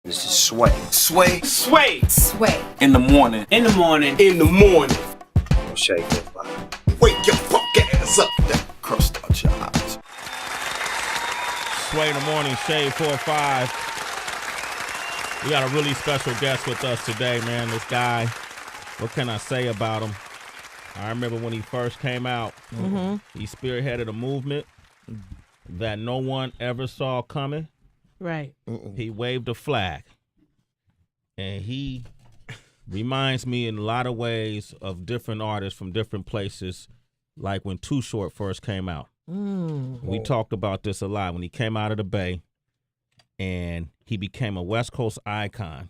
This is Sway. Sway. Sway. Sway. In the morning. In the morning. In the morning. No shade goes by. Wake your fuck ass up. That crust out your eyes. Sway in the morning, Shade 4-5. We got a really special guest with us today, man. This guy, what can I say about him? I remember when he first came out, he spearheaded a movement that no one ever saw coming. Right. He waved a flag. And he reminds me in a lot of ways of different artists from different places, like when Too Short first came out. We talked about this a lot when he came out of the Bay and he became a West Coast icon.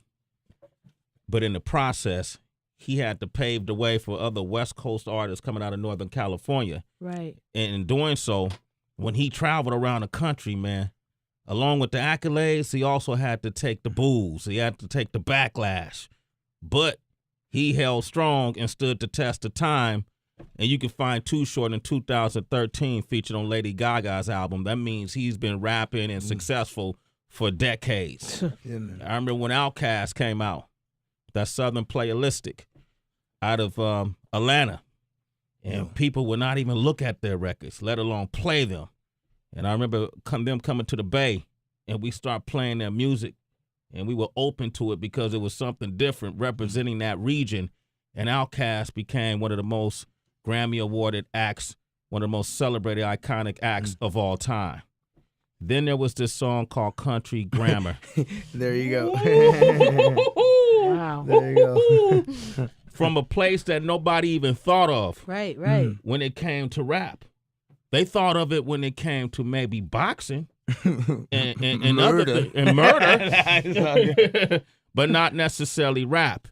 But in the process, he had to pave the way for other West Coast artists coming out of Northern California. Right. And in doing so, when he traveled around the country, man, along with the accolades, he also had to take the boos. He had to take the backlash. But he held strong and stood the test of time. And you can find Too Short in 2013 featured on Lady Gaga's album. That means he's been rapping and successful for decades. I remember when Outkast came out, that Southern Playalistic out of Atlanta. And people would not even look at their records, let alone play them. And I remember them coming to the Bay, and we start playing their music, and we were open to it because it was something different representing that region. And Outkast became one of the most Grammy-awarded acts, one of the most celebrated, iconic acts of all time. Then there was this song called Country Grammar. There you go. Wow. There you go. From a place that nobody even thought of. Right. When it came to rap. They thought of it when it came to maybe boxing and Murder. murder, but not necessarily rap.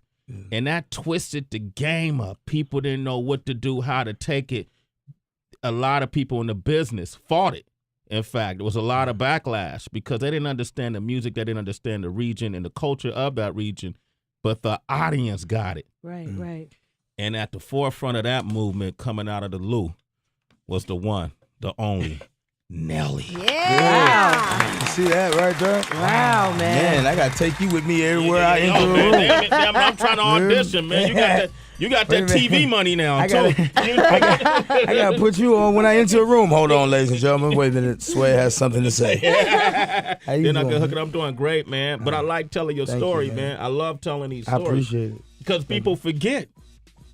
And that twisted the game up. People didn't know what to do, how to take it. A lot of people in the business fought it. In fact, there was a lot of backlash because they didn't understand the music. They didn't understand the region and the culture of that region. But the audience got it. Right. And at the forefront of that movement coming out of the Lou was the one, the only, Nelly. Yeah. You see that right there? Wow, man. Man, I gotta take you with me everywhere I enter a room. Damn, I'm trying to audition, man. You got that TV money now, I too. gotta put you on when I enter a room. Hold on, ladies and gentlemen. Wait a minute. Sway has something to say. How you Then I doing, can hook man? it up. I'm doing great, man. But I like telling your Thank story, you, man. I love telling these I stories. appreciate it. Because people forget.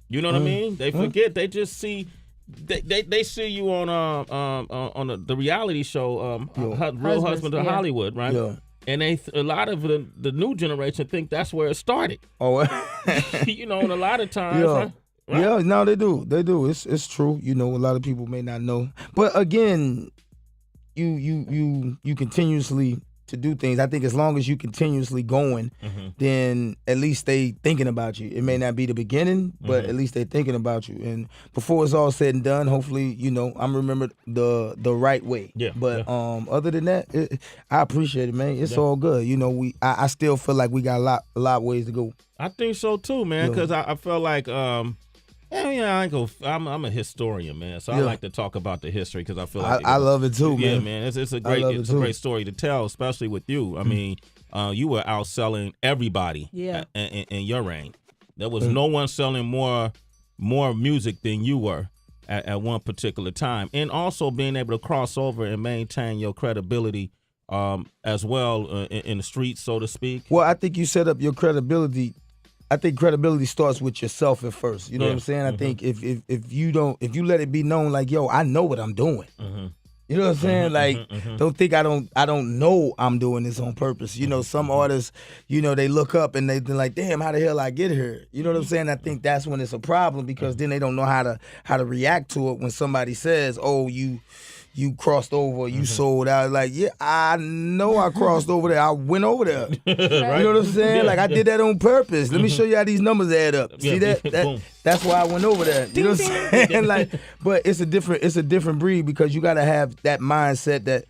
You know what I mean? They forget. They just see. They see you on the reality show, Real Husband to Hollywood, right? Yeah. And a lot of the new generation think that's where it started. Oh, You know, and a lot of times, yeah. right? Yeah, no, they do. They do. It's true. You know, a lot of people may not know. But again, you continuously to do things. I think as long as you continuously going, then at least they thinking about you. It may not be the beginning, but at least they thinking about you. And before it's all said and done, hopefully, you know, I'm remembered the right way. Yeah. But other than that, I appreciate it, man. It's all good. You know, I still feel like we got a lot ways to go. I think so too, man. Because I feel like I'm a historian, man. So I like to talk about the history because I feel like I love it too, yeah, man. man. It's a great story to tell, especially with you. I mean, you were outselling everybody. In your reign, there was no one selling more music than you were at one particular time, and also being able to cross over and maintain your credibility as well in the streets, so to speak. Well, I think you set up your credibility. I think credibility starts with yourself at first. You know what I'm saying? I think if you let it be known, like, yo, I know what I'm doing. You know what I'm saying? Like, don't think I don't know I'm doing this on purpose. You know, some artists, you know, they look up and they're like, damn, how the hell I get here? You know what I'm saying? I think that's when it's a problem because then they don't know how to react to it when somebody says, oh, you crossed over, you sold out. Like, yeah, I know I crossed over there. I went over there. Right. You know what I'm saying? Yeah. Like, I did that on purpose. Let me show you how these numbers add up. See that? That's why I went over there. You know what I'm saying? Like, but it's a different breed because you gotta have that mindset that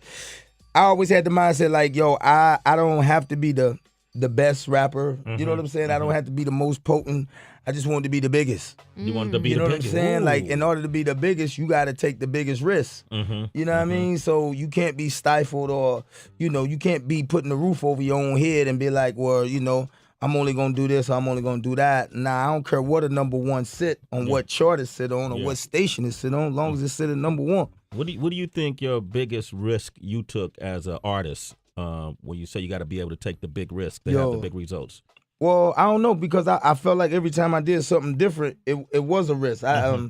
I always had the mindset like, yo, I don't have to be the best rapper. You know what I'm saying? I don't have to be the most potent. I just wanted to be the biggest. You wanted to be You the know what I'm biggest. saying? Ooh. Like, in order to be the biggest, you got to take the biggest risk. Mhm. You know what I mean? So you can't be stifled or, you can't be putting the roof over your own head and be like, well, I'm only going to do this or I'm only going to do that. Nah, I don't care what a number one sit on, what chart it sit on, or what station it sit on, as long as it sit at number one. What do you think your biggest risk you took as an artist? When you say you got to be able to take the big risk to have the big results. Well, I don't know, because I felt like every time I did something different, it was a risk. I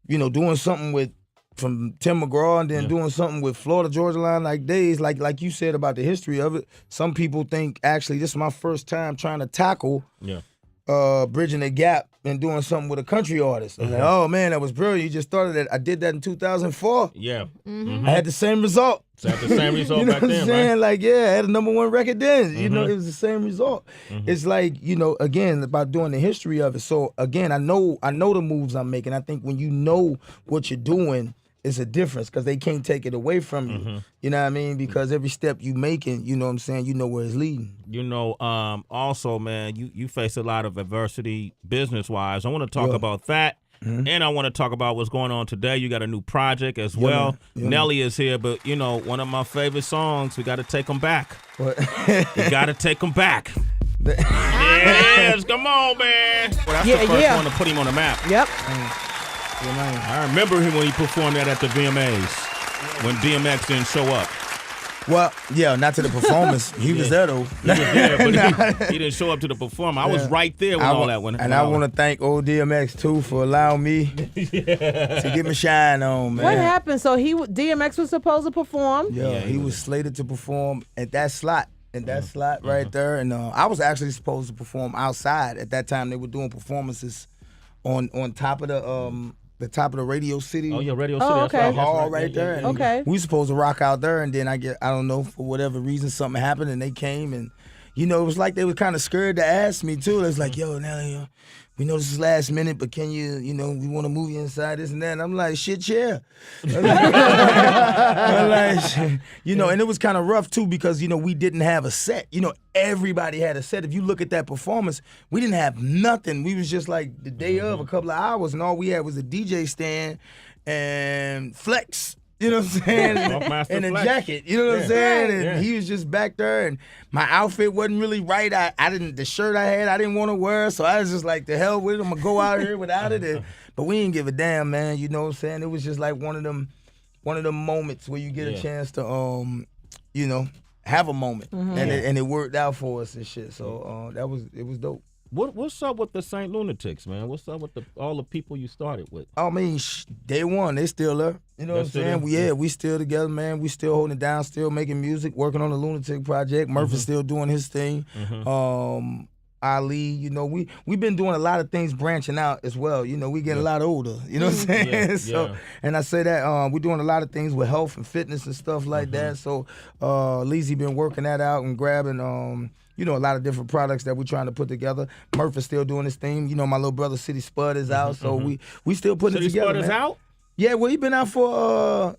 doing something from Tim McGraw and then doing something with Florida Georgia Line like days, like you said about the history of it. Some people think actually this is my first time trying to tackle bridging the gap and doing something with a country artist. I was like, oh man, that was brilliant. You just started that. I did that in 2004. Yeah. I had the same result. So had the same result you know back what I'm then, saying? right? Like, I had a number one record then. It was the same result. It's like, again, about doing the history of it. So again, I know the moves I'm making. I think when you know what you're doing, it's a difference, because they can't take it away from you. You know what I mean? Because every step you making, you know what I'm saying, you know where it's leading. Also, man, you face a lot of adversity business-wise. I want to talk about that. And I want to talk about what's going on today. You got a new project as well. Nelly is here, but, one of my favorite songs, we got to take them back. What? We got to take them back. Yes, come on, man. Well, that's the first one to put him on the map. Yep. I remember him when he performed that at the VMAs when DMX didn't show up. Well, not to the performance. He was there, though. He was there, but he didn't show up to the performance. I was right there when all that went on. And I want to thank old DMX, too, for allowing me to get my shine on, man. What happened? So DMX was supposed to perform? Yeah, he was slated to perform at that slot. Right there. And I was actually supposed to perform outside. At that time, they were doing performances on top of the top of the Radio City. Oh, yeah, Radio City. Oh, okay. Hall right there. And Okay. we supposed to rock out there, and then I don't know, for whatever reason, something happened, and they came, and, it was like they were kind of scared to ask me, too. It was like, yo, Nelly, we know this is last minute, but can you, we want to move you inside, this and that. And I'm like, shit, yeah. I'm like, and it was kind of rough, too, because, we didn't have a set. Everybody had a set. If you look at that performance, we didn't have nothing. We was just like the day of, a couple of hours, and all we had was a DJ stand and Flex. You know what I'm saying? And a jacket. You know what I'm saying? And he was just back there, and my outfit wasn't really right. The shirt I had, I didn't want to wear, so I was just like, the hell with it. I'm going to go out here without it. But we didn't give a damn, man. You know what I'm saying? It was just like one of them moments where you get a chance to, have a moment. And it worked out for us and shit. So it was dope. What's up with the St. Lunatics, man? What's up with all the people you started with? I mean, day one, they still there. You know what I'm saying? We still together, man. We still holding it down, still making music, working on the Lunatic project. Murphy's still doing his thing. Ali, we've been doing a lot of things branching out as well. We getting a lot older. You know what I'm saying? And I say that we're doing a lot of things with health and fitness and stuff like that. So Leezy been working that out and grabbing a lot of different products that we're trying to put together. Murphy's still doing his thing. My little brother City Spud is out, so we still putting it together. City Spud is out? Yeah, well, he been out for well,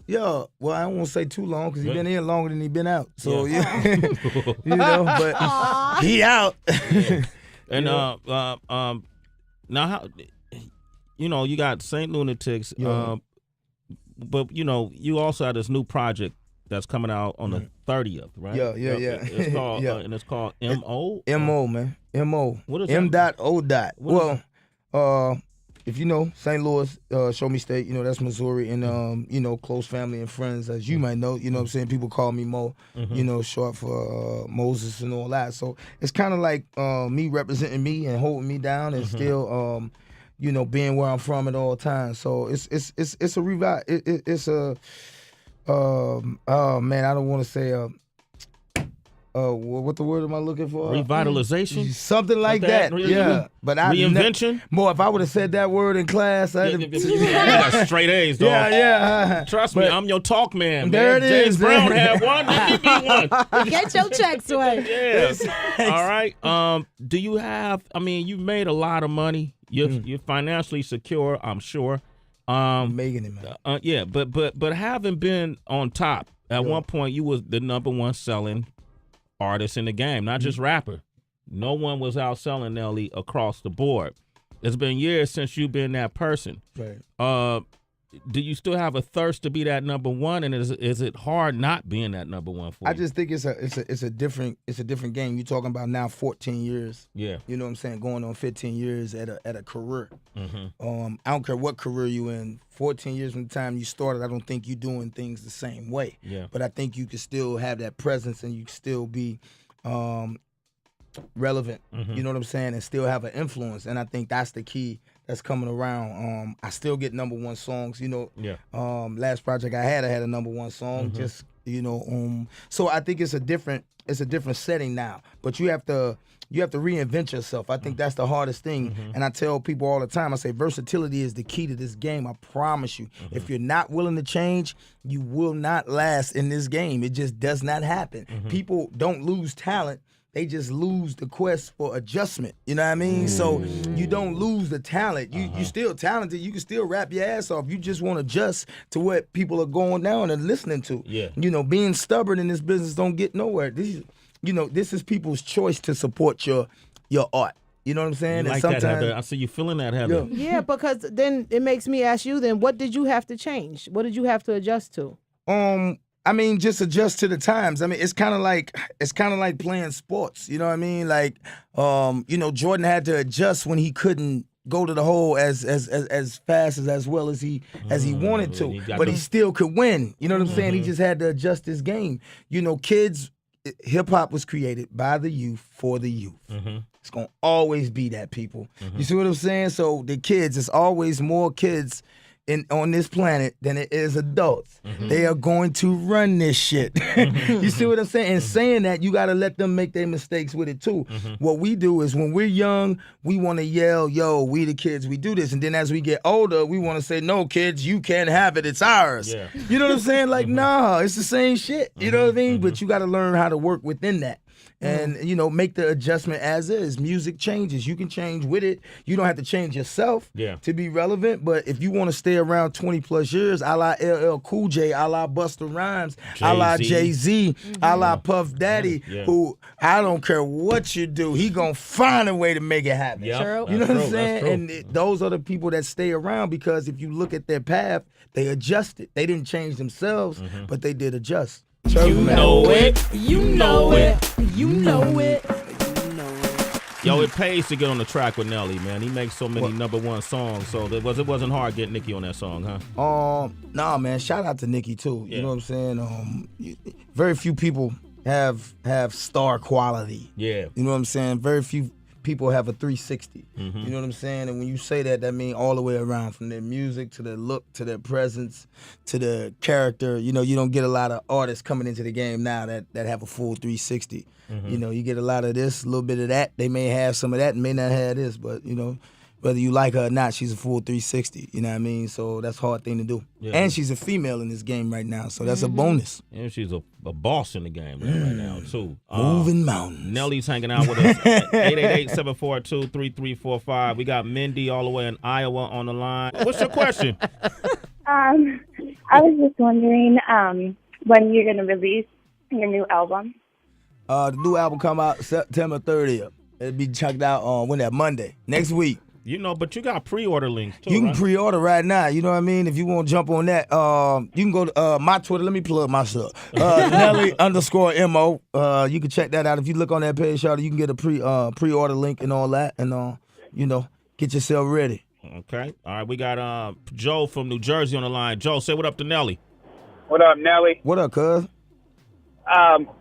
I don't want to say too long, because he been in longer than he been out. So but he out. And now how you got St. Lunatics, but you also have this new project that's coming out on the 30th, right? Yeah. It's called and it's called M.O. M.O. man, M.O. What is M.O. Well, if you know St. Louis, Show Me State, that's Missouri, and close family and friends, as you might know. What I'm saying? People call me Mo, short for Moses and all that. So it's kind of like me representing me and holding me down, and still, being where I'm from at all times. So it's a revive. It's a oh man, I don't want to say what the word am I looking for? Revitalization? Something like that. Yeah. But reinvention? More, if I would have said that word in class, I'd have... You got straight A's, dog. Yeah. Trust me, I'm your talk man. There it is. James Brown had one, let me be one. Get your checks away. Yes. All right. Do you have, you made a lot of money. You're financially secure, I'm sure. Making it, man. Yeah, but having been on top, at one point you was the number one selling artist in the game, not just rapper. No one was outselling Nelly across the board. It's been years since you've been that person. Right. Do you still have a thirst to be that number one? And is it hard not being that number one for you? I just think it's a different game. You're talking about now 14 years. Yeah. You know what I'm saying? Going on 15 years at a career. Mm-hmm. I don't care what career you in. 14 years from the time you started, I don't think you're doing things the same way. Yeah. But I think you can still have that presence and you can still be relevant. Mm-hmm. You know what I'm saying? And still have an influence. And I think that's the key that's coming around. I still get number one songs. You know. Yeah. Last project I had a number one song. Mm-hmm. Just so I think it's a different setting now. But you have to reinvent yourself. I think that's the hardest thing. Mm-hmm. And I tell people all the time, I say versatility is the key to this game. I promise you. Mm-hmm. If you're not willing to change, you will not last in this game. It just does not happen. Mm-hmm. People don't lose talent. They just lose the quest for adjustment. You know what I mean? So you don't lose the talent. You still talented. You can still rap your ass off. You just want to adjust to what people are going down and listening to. Yeah. You know, being stubborn in this business don't get nowhere. This is people's choice to support your art. You know what I'm saying? You like and that, Heather? I see you feeling that, Heather. Yeah, because then it makes me ask you. Then, what did you have to change? What did you have to adjust to? I mean, just adjust to the times. I mean, it's kind of like playing sports. You know what I mean? Like, Jordan had to adjust when he couldn't go to the hole as fast as well as he wanted to, but he still could win. You know what I'm saying? He just had to adjust his game. You know, kids, hip hop was created by the youth for the youth. Mm-hmm. It's gonna always be that, people. You see what I'm saying? So the kids, it's always more kids on this planet than it is adults. They are going to run this shit. You see what I'm saying? And saying that, you got to let them make their mistakes with it too. What we do is when we're young, we want to yell, yo, we the kids, we do this. And then as we get older, we want to say, no, kids, you can't have it. It's ours. Yeah. You know what I'm saying? Like, nah, it's the same shit. You know what I mean? But you got to learn how to work within that. And, make the adjustment as is. Music changes. You can change with it. You don't have to change yourself to be relevant. But if you want to stay around 20 plus years, a la LL Cool J, a la Busta Rhymes, a la Jay-Z, a la Puff Daddy, who I don't care what you do, he going to find a way to make it happen. Yep. You know what I'm saying? And those are the people that stay around because if you look at their path, they adjusted. They didn't change themselves, but they did adjust. You know it. You know it. You know it. Yo, it pays to get on the track with Nelly, man. He makes so many number one songs, so it wasn't hard getting Nicki on that song, huh? Nah, man. Shout out to Nicki too. You know what I'm saying? Very few people have star quality. Yeah. You know what I'm saying? Very few people have a 360. You know what I'm saying? And when you say that, that means all the way around, from their music to their look to their presence to the character. You know, you don't get a lot of artists coming into the game now that have a full 360. You know, you get a lot of this, a little bit of that. They may have some of that and may not have this, but, whether you like her or not, she's a full 360. You know what I mean? So that's a hard thing to do. Yeah. And she's a female in this game right now, so that's a bonus. And she's a boss in the game right now, too. Moving mountains. Nelly's hanging out with us. 888-742-3345. We got Mindy all the way in Iowa on the line. What's your question? I was just wondering when you're going to release your new album. The new album come out September 30th. It'll be chucked out on Monday, next week. But you got pre-order links too, You can right? pre-order right now. You know what I mean? If you want to jump on that, you can go to my Twitter. Let me plug myself. Nelly_MO. You can check that out. If you look on that page, Shawty, you can get a pre-order link and all that, and get yourself ready. Okay. All right. We got Joe from New Jersey on the line. Joe, say what up to Nelly. What up, Nelly? What up, cuz?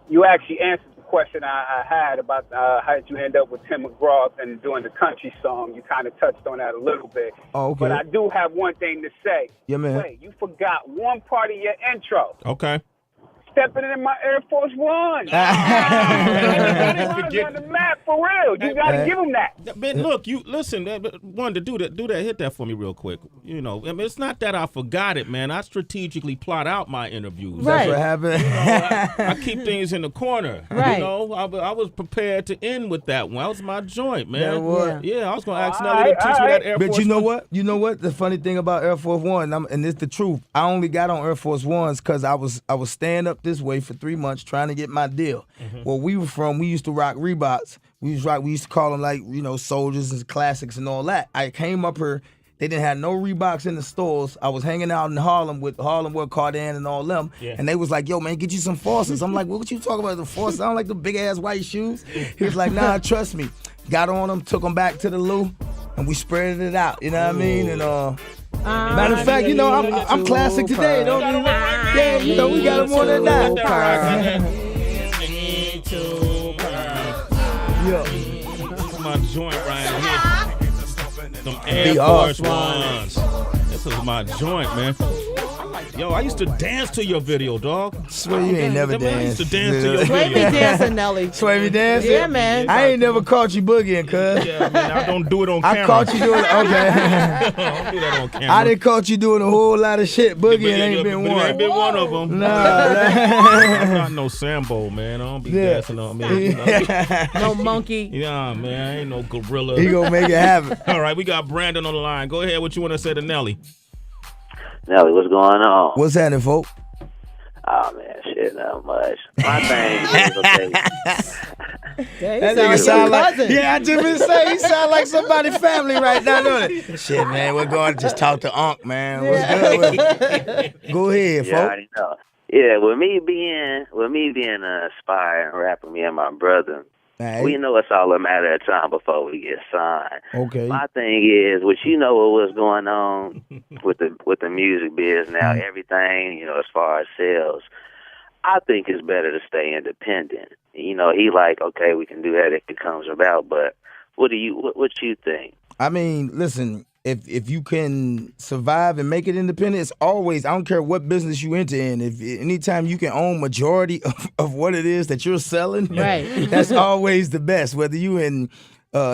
You actually answered the question I had about how did you end up with Tim McGraw and doing the country song. You kind of touched on that a little bit. Oh, okay. But I do have one thing to say. Yeah, man. Wait, you forgot one part of your intro. Okay. Stepping in my Air Force One. I didn't forget. On the map for real. You got to give him that. Man, look, you listen. Wanted to do that. Hit that for me real quick. It's not that I forgot it, man. I strategically plot out my interviews. Right. That's what happened. I keep things in the corner. Right. I was prepared to end with that one. That was my joint, man. That was. Yeah, I was gonna ask Nelly to teach me that Air Force. But you know what? You know what? The funny thing about Air Force One, and it's the truth. I only got on Air Force Ones because I was staying up this way for 3 months trying to get my deal. Where we were from, we used to rock Reeboks. We used to call them like, soldiers and classics and all that. I came up here. They didn't have no Reeboks in the stores. I was hanging out in Harlem with Cardan and all them. Yeah. And they was like, yo, man, get you some Forces. I'm like, what you talking about, the Forces? I don't like the big-ass white shoes. He was like, nah, trust me. Got on them, took them back to the loo, and we spread it out. You know what I mean? And matter of fact, I'm classic today. Don't you? Yeah, we got them on that now. Yeah. This is my joint right here. Some Air Force Ones. This is my joint, man. Yo, I used to dance to your video, dog. Swear you ain't never danced. I used to dance to your Sway me video. dancing, Nelly. Sway me dancing? Yeah, man. I ain't never caught you boogieing, cuz. Yeah, man, I don't do it on camera. I caught you doing okay. I don't do that on camera. I didn't caught you doing a whole lot of shit. Boogieing ain't been But one. it ain't been one of them. Nah. I'm not no Sambo, man. I don't be dancing on me. No monkey. Yeah, man. I ain't no gorilla. He gonna make it happen. All right, we got Brandon on the line. Go ahead. What you want to say to Nelly? Nelly, what's going on? What's happening, folk? Oh, man, shit, not much. My thing is, okay. That nigga sound like, I just been saying, he sound like somebody's family right now, don't it? Shit, man, we're going to just talk to Unc, man. What's good with it? Go ahead, Yeah, I folk. already know. Yeah, with me being a aspiring rapper, me and my brother, Right. we know it's all a matter of time before we get signed. Okay. My thing is, what what's going on with the music biz now, everything, as far as sales, I think it's better to stay independent. He like, okay, we can do that if it comes about, but what you think? I mean, listen, if you can survive and make it independent, it's always, I don't care what business you enter in, if anytime you can own majority of what it is that you're selling, Right. That's always the best, whether you in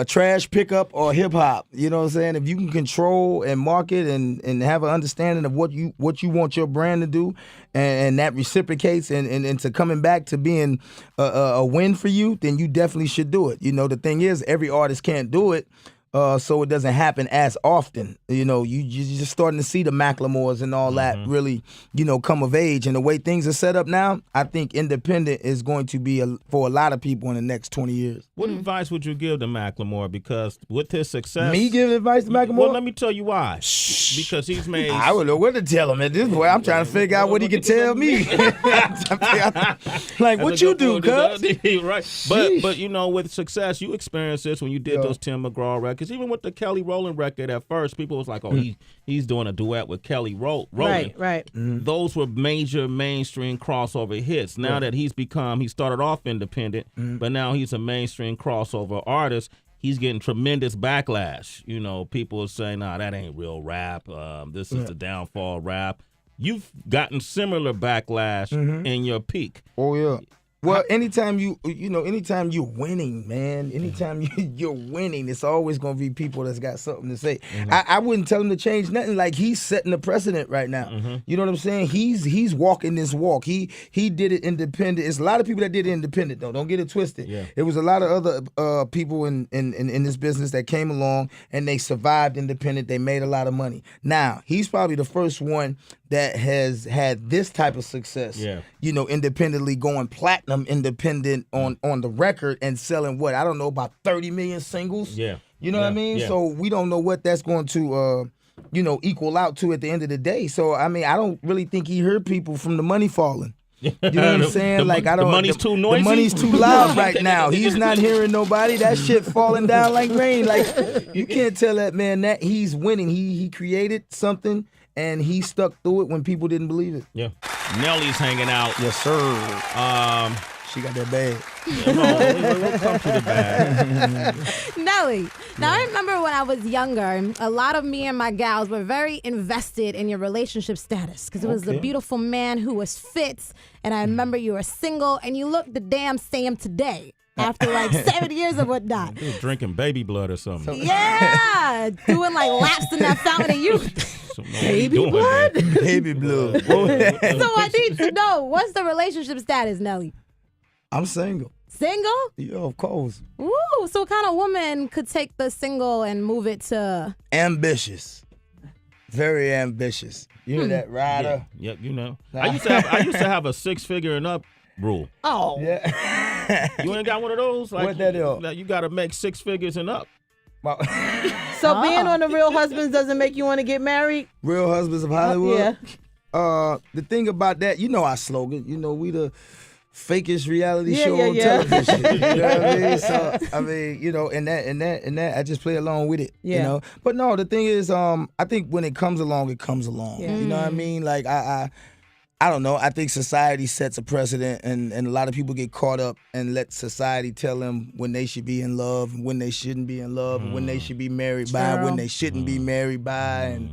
trash pickup or hip hop. You know what I'm saying? If you can control and market and have an understanding of what you want your brand to do, and that reciprocates and to coming back to being a win for you, then you definitely should do it. The thing is, every artist can't do it. So it doesn't happen as often. You're just starting to see the Macklemores and all that really, come of age. And the way things are set up now, I think independent is going to be for a lot of people in the next 20 years. What advice would you give to Macklemore? Because with his success... Me giving advice to Macklemore? Well, let me tell you why. Because he's made... I don't know what to tell him at this point. I'm trying to figure out what he can tell me. Like, what you do, cuz? Right. But with success, you experienced this when you did those Tim McGraw records. Even with the Kelly Rowland record, at first, people was like, oh, he's doing a duet with Kelly Rowland. Right. Those were major mainstream crossover hits. Now that he started off independent, but now he's a mainstream crossover artist. He's getting tremendous backlash. People are saying, nah, that ain't real rap. This is the downfall rap. You've gotten similar backlash in your peak. Oh, yeah. Well, anytime anytime you're winning, man, anytime you're winning, it's always going to be people that's got something to say. I wouldn't tell him to change nothing. Like, he's setting a precedent right now. You know what I'm saying? He's walking this walk. He did it independent. It's a lot of people that did it independent, though. Don't get it twisted. Yeah. It was a lot of other people in this business that came along, and they survived independent. They made a lot of money. Now, he's probably the first one that has had this type of success, independently, going platinum independent on the record and selling about 30 million singles. Yeah. You know what I mean? Yeah. So we don't know what that's going to, equal out to at the end of the day. So, I mean, I don't really think he heard people from the money falling. You know what I'm saying? The money's too noisy. The money's too loud right now. He's not hearing nobody. That shit falling down like rain. Like, you can't tell that man that he's winning. He created something, and he stuck through it when people didn't believe it. Yeah. Nelly's hanging out. Yes, sir. She got that bag. We'll come to the bag. Nelly, now I remember when I was younger, a lot of me and my gals were very invested in your relationship status because it was a beautiful man who was fit, and I remember you were single, and you look the damn same today. After like 7 years of whatnot. He was drinking baby blood or something. Yeah, doing like laps in that fountain of youth. Baby blood? Baby blood. So I need to know, what's the relationship status, Nelly? I'm single. Single? Yeah, of course. Ooh, so what kind of woman could take the single and move it to... Ambitious. Very ambitious. You know that rider? Yeah. Yep, I used to have a 6-figure and up rule. Oh. Yeah. You ain't got one of those? Like, What that is? Like you got to make 6 figures and up. So being on the Real Husbands doesn't make you want to get married? Real Husbands of Hollywood? Yeah. The thing about that, you know our slogan. You know, we the fakest reality Yeah, show yeah, on yeah. television. You know what I mean? So I mean, you know, and that, I just play along with it. Yeah. You know, but no, the thing is, I think when it comes along, it comes along. Yeah. You know what I mean? Like I don't know. I think society sets a precedent, and a lot of people get caught up and let society tell them when they should be in love, and when they shouldn't be in love, and when they should be married by, when they shouldn't be married by, and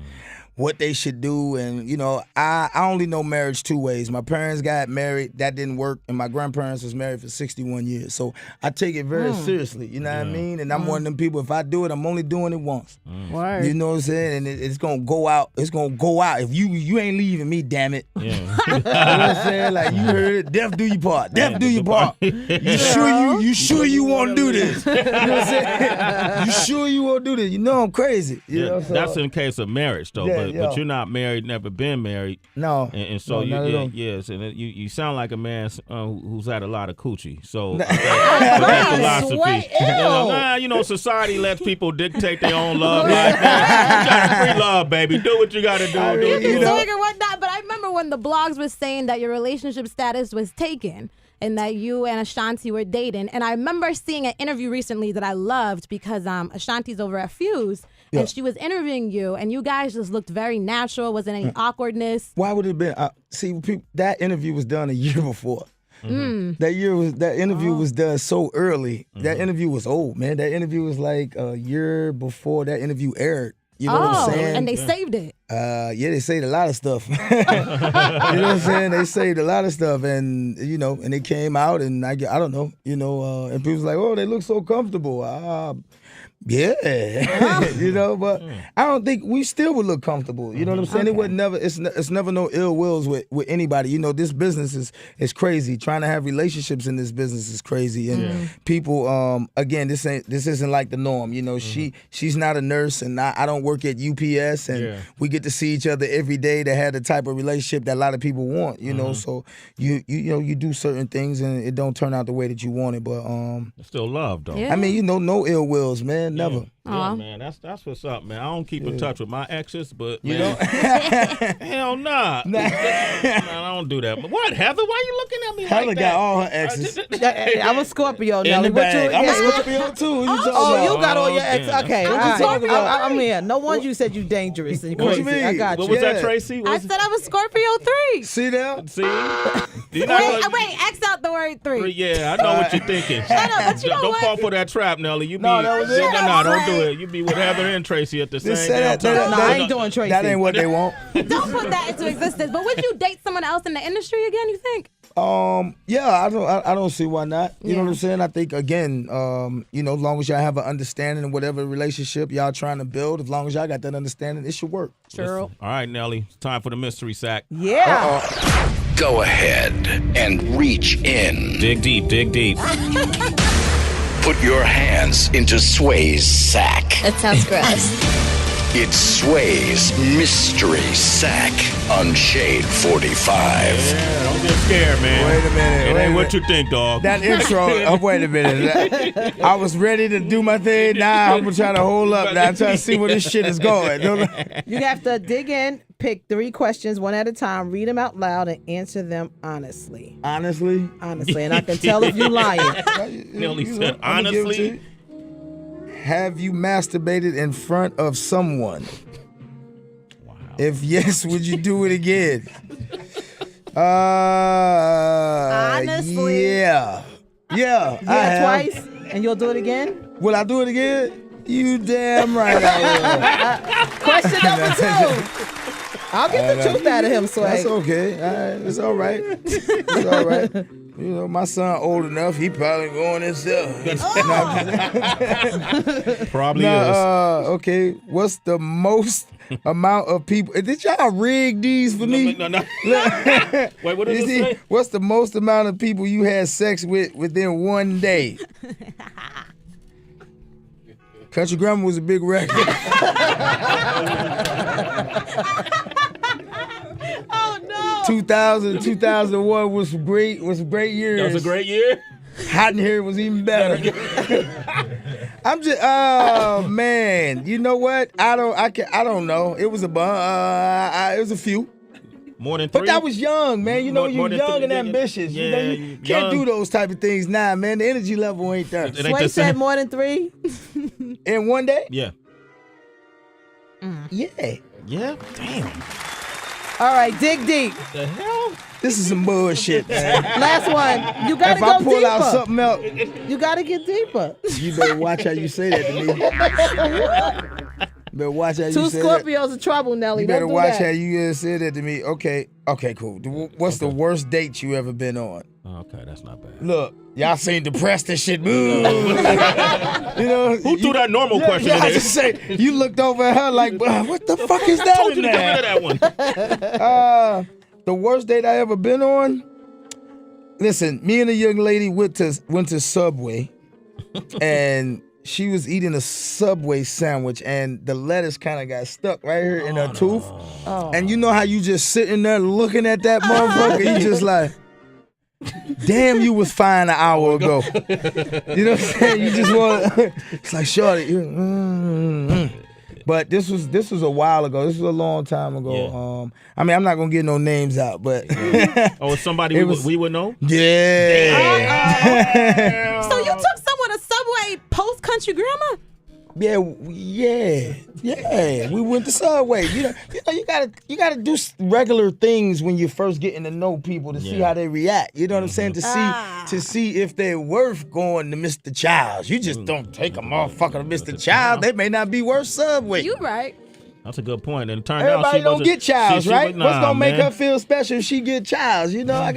what they should do. And, you know, I only know marriage 2 ways. My parents got married. That didn't work. And my grandparents was married for 61 years. So I take it very seriously. You know what I mean? And I'm one of them people, if I do it, I'm only doing it once. Word. You know what I'm saying? And it's going to go out. It's going to go out. If you ain't leaving me, damn it. Yeah. You know what I'm saying? Like, you heard it. Death do your part. Death do your part. You sure you won't do this? You know what I'm saying? You sure you won't do this? You know I'm crazy. You know, so, that's in case of marriage, though. Yeah, but you're not married, never been married. No. And so no, you, yes, and you sound like a man who's had a lot of coochie. So Right, that philosophy. sweat, ew. You know, society lets people dictate their own love like that. You got free love, baby. Do what you got to do. I do mean, what you You you do. know- swing or whatnot, but I remember when the blogs was saying that your relationship status was taken and that you and Ashanti were dating. And I remember seeing an interview recently that I loved because Ashanti's over at Fuse Yeah. and she was interviewing you and you guys just looked very natural. Wasn't any awkwardness. Why would it have been? See, that interview was done a year before. That interview was done so early. That interview was old, man. That interview was like a year before that interview aired. You know what I'm saying? And they saved it. Yeah, they saved a lot of stuff. You know what I'm saying? They saved a lot of stuff, and you know, and it came out, and I don't know, you know, and people was like, "Oh, they look so comfortable." Yeah, you know, but I don't think we still would look comfortable. You know what I'm saying? It would never. It's never no ill wills with anybody. You know, this business is crazy. Trying to have relationships in this business is crazy, and people. Again, this isn't like the norm. You know, she's not a nurse, and I don't work at UPS, and we get to see each other every day. To have the type of relationship that a lot of people want. You know, so you know you do certain things, and it don't turn out the way that you want it. But It's still love, though. Yeah. I mean, you know, no ill wills, man. Never. Yeah, man, that's what's up, man. I don't keep in touch with my exes, but You man, know? hell nah. Man, I don't do that. But what, Heather? Why you looking at me Heather like that? got all her exes. I'm a Scorpio, In Nelly. the What bag. I'm a yeah, Scorpio too. What you talking Oh, about? you got all your Oh, ex. damn. Okay, What you all right. talking about? I'm here. No wonder you said you dangerous and What crazy. you mean? I got What you. was that, Yeah. Tracy? I Was said I was Scorpio 3. See that? See? You're not gonna- Wait, X out the word 3. Yeah, I know what you're thinking. Shut up, but you know Don't what? fall for that trap, Nelly. You be No, that was it. no, don't do Right. it. You be with Heather and Tracy at the same Just say that. time. No, I ain't doing Tracy. That ain't what they want. Don't put that into existence. But would you date someone else in the industry again, you think? Yeah, I don't see why not. You know Yeah. what I'm saying? I think again, you know, as long as y'all have an understanding of whatever relationship y'all trying to build, as long as y'all got that understanding, it should work. True. All right, Nelly. It's time for the mystery sack. Yeah. Go ahead and reach in. Dig deep, dig deep. Put your hands into Sway's sack. That sounds gross. It's Sway's Mystery Sack on Shade 45. Yeah, don't get scared, man. Wait a minute, It wait ain't a what minute. you think, dog. That intro. Wait a minute. I was ready to do my thing. Now I'm trying to hold up. Now I'm trying to see where this shit is going. You have to dig in, pick 3 questions one at a time, read them out loud, and answer them honestly. Honestly, And I can tell if you lying. Nelly You know, said, I'ma give it to honestly. you. Have you masturbated in front of someone? Wow. If yes, would you do it again? Honestly. Yeah. Yeah, I Yeah, have. twice, and you'll do it again? Will I do it again? You damn right I Question number 2. I'll get the truth out of him, will. Sway. That's okay. It's all right. It's all right. You know, my son old enough, he probably going himself. Probably Now, okay, what's the most amount of people? Did y'all rig these for me? No. Wait, what does You it see, say? what's the most amount of people you had sex with within one day? Country Grammar was a big record. Oh, no. 2000, 2001 was great years. That was a great year. hot in here was even better. I'm just, oh man, you know what? I don't know. It was a it was a few. More than 3? But that was young, man. You know, More you're than young 3, and ambitious. yeah, You know, you can't do those type of things now, man. The energy level ain't there. Sway said more than 3. In one day? Yeah. Yeah. Yeah? Damn. All right, dig deep. The hell? This is some bullshit, man. Last one. You gotta If go I pull deeper. out something else, You gotta get deeper. you better watch how you say that to me. Better watch how you Two say that. Scorpios of trouble, Nelly. You better Don't do watch that. how you say that to me. Okay, cool. What's the worst date you ever been on? Okay, that's not bad. Look, y'all seem depressed and shit. You know, Who threw that normal question Yeah, in I there? just say you looked over at her like, what the fuck is I that told in you to get rid there? of that one. The worst date I ever been on. Listen, me and a young lady went to Subway, and she was eating a Subway sandwich, and the lettuce kind of got stuck right here in her tooth. Oh. And you know how you just sitting there looking at that motherfucker? You just like, damn, you was fine an hour ago. You know what I'm saying? You just want. It's like, shorty. But this was a while ago. This was a long time ago. Yeah. I mean, I'm not gonna get no names out, but Oh, somebody we would know? yeah. So you took someone to Subway post Country Grammar? Yeah. We went to Subway. You know, you gotta do regular things when you're first getting to know people to see how they react. You know what I'm saying? To see if they're worth going to Mr. Childs. You just don't take a motherfucker to Mr. Childs. They may not be worth Subway. You right. That's a good point. And it turned out Everybody she don't get Childs, right? Nah, What's gonna make man. her feel special if she get Childs? You know, you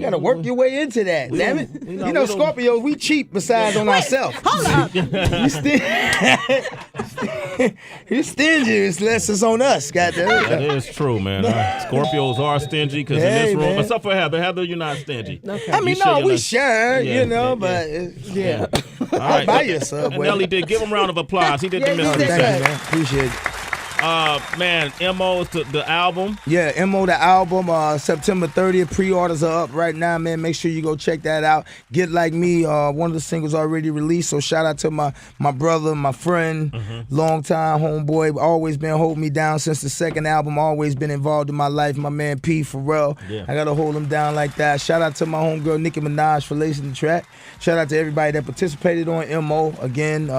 gotta work your way into that. Damn it! we You don't- know, Scorpios, we cheap besides on ourselves. Hold up. He's stingy. It's less is on us. Goddamn. That is true, man. Scorpios are stingy because in Hey, this room, man. except for Heather. Heather, you're not stingy. Okay. I mean, You no, share we your- share, Yeah, you know, yeah, but yeah. All I'll right. buy you a And Subway. Nelly did. Give him a round of applause. He did Yeah, the he mystery did. Thank you, segment. man. Appreciate it. Man, M.O. is the album. Yeah, MO the album, September 30th. Pre-orders are up right now, man. Make sure you go check that out. Get Like Me, one of the singles already released. So shout out to my brother, my friend, longtime homeboy. Always been holding me down since the second album. Always been involved in my life. My man P. Pharrell. Yeah. I gotta hold him down like that. Shout out to my homegirl Nicki Minaj for lacing the track. Shout out to everybody that participated on MO. Again,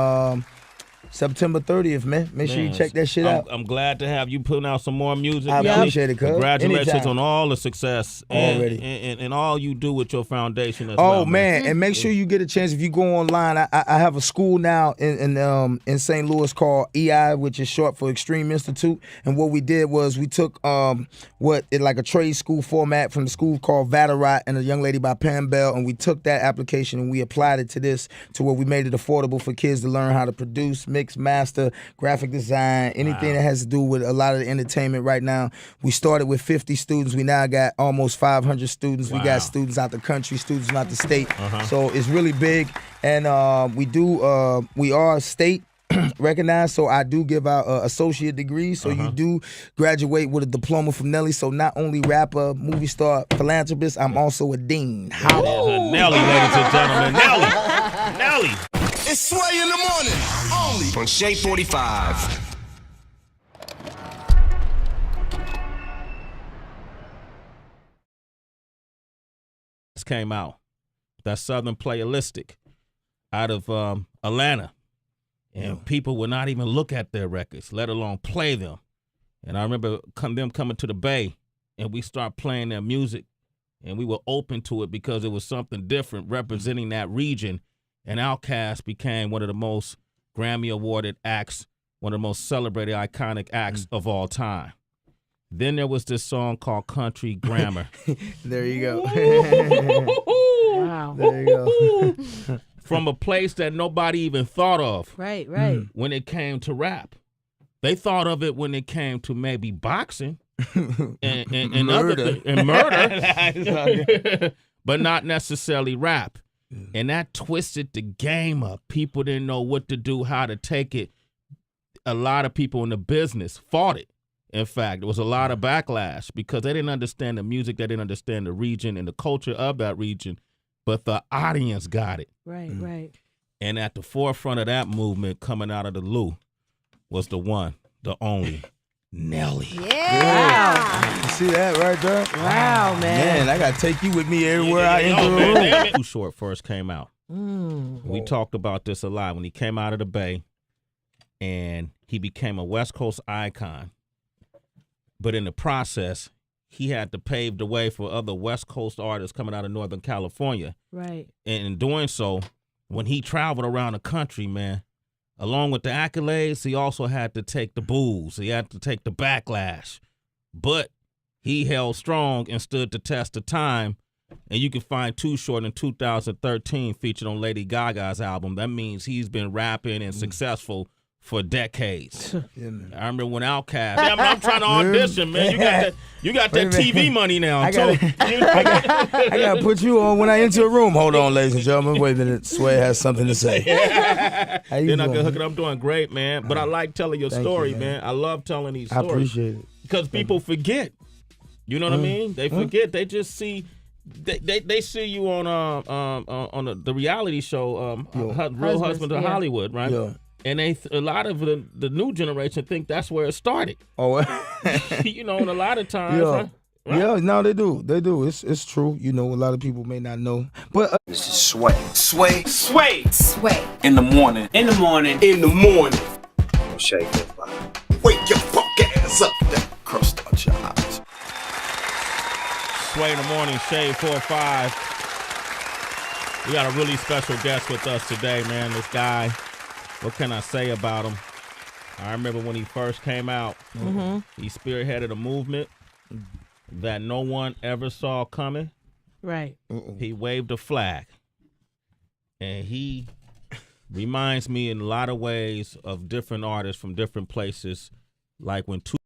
September 30th, man. Make sure you Man, check that shit out. I'm glad to have you putting out some more music. I Nelly. appreciate it, cuz. Congratulations Anytime. on all the success Already. and all you do with your foundation as well. Oh man, and make sure you get a chance if you go online. I have a school now in St. Louis called EI, which is short for Extreme Institute. And what we did was we took like a trade school format from the school called Vatterott and a young lady by Pam Bell, and we took that application and we applied it to where we made it affordable for kids to learn how to produce, mix, master, graphic design, anything that has to do with a lot of the entertainment right now. We started with 50 students. We now got almost 500 students. We got students out the country, students out the state. So it's really big. And we are state recognized, so I do give out associate degrees. So you do graduate with a diploma from Nelly. So not only rapper, movie star, philanthropist, I'm also a dean. How? Nelly, ladies and gentlemen. Nelly. It's Sway in the morning, only On Shade 45. This came out. That Southern Playalistic out of Atlanta. And people would not even look at their records, let alone play them. And I remember them coming to the Bay, and we start playing their music, and we were open to it because it was something different representing that region. And Outkast became one of the most Grammy-awarded acts, one of the most celebrated, iconic acts of all time. Then there was this song called Country Grammar. There you go. Wow. There you go. From a place that nobody even thought of Right. when it came to rap. They thought of it when it came to maybe boxing and Murder. murder, but not necessarily rap. And that twisted the game up. People didn't know what to do, how to take it. A lot of people in the business fought it. In fact, there was a lot of backlash because they didn't understand the music. They didn't understand the region and the culture of that region. but the audience got it. Right, right. And at the forefront of that movement coming out of the Lou was the one, the only, Nelly. Yeah. You see that right there? Wow, man. Man, I got to take you with me everywhere I enter a room. Too Short first came out. We talked about this a lot when he came out of the Bay and he became a West Coast icon. But in the process, he had to pave the way for other West Coast artists coming out of Northern California. Right. And in doing so, when he traveled around the country, man, along with the accolades, he also had to take the boos. He had to take the backlash. But he held strong and stood the test of time. And you can find Too Short in 2013 featured on Lady Gaga's album. That means he's been rapping and successful for decades. Yeah, man. I remember when Outkast. I'm trying to audition, man. You got that TV money now. I gotta put you on when I enter a room. Hold on, ladies and gentlemen. Wait a minute. Sway has something to say. How you Then I doing, can hook man? it up. I'm doing great, man. But I like telling your Thank story, you, man. I love telling these I stories. appreciate it. Because people forget. You know what I mean? They forget. They just see. They see you on the reality show, Real Husband to Hollywood, right? Yeah. And a lot of the new generation think that's where it started. Oh, You know, and a lot of times, yeah. right? Yeah, no, they do. They do. It's true. You know, a lot of people may not know. But This is Sway. Sway. Sway. Sway. In the morning. In the morning. In the morning, Shake that body. wake your fuck ass up, then crust out your eyes. Sway in the morning, Shade 4-5. We got a really special guest with us today, man. This guy, what can I say about him? I remember when he first came out, he spearheaded a movement that no one ever saw coming. Right. He waved a flag. And he reminds me in a lot of ways of different artists from different places, like when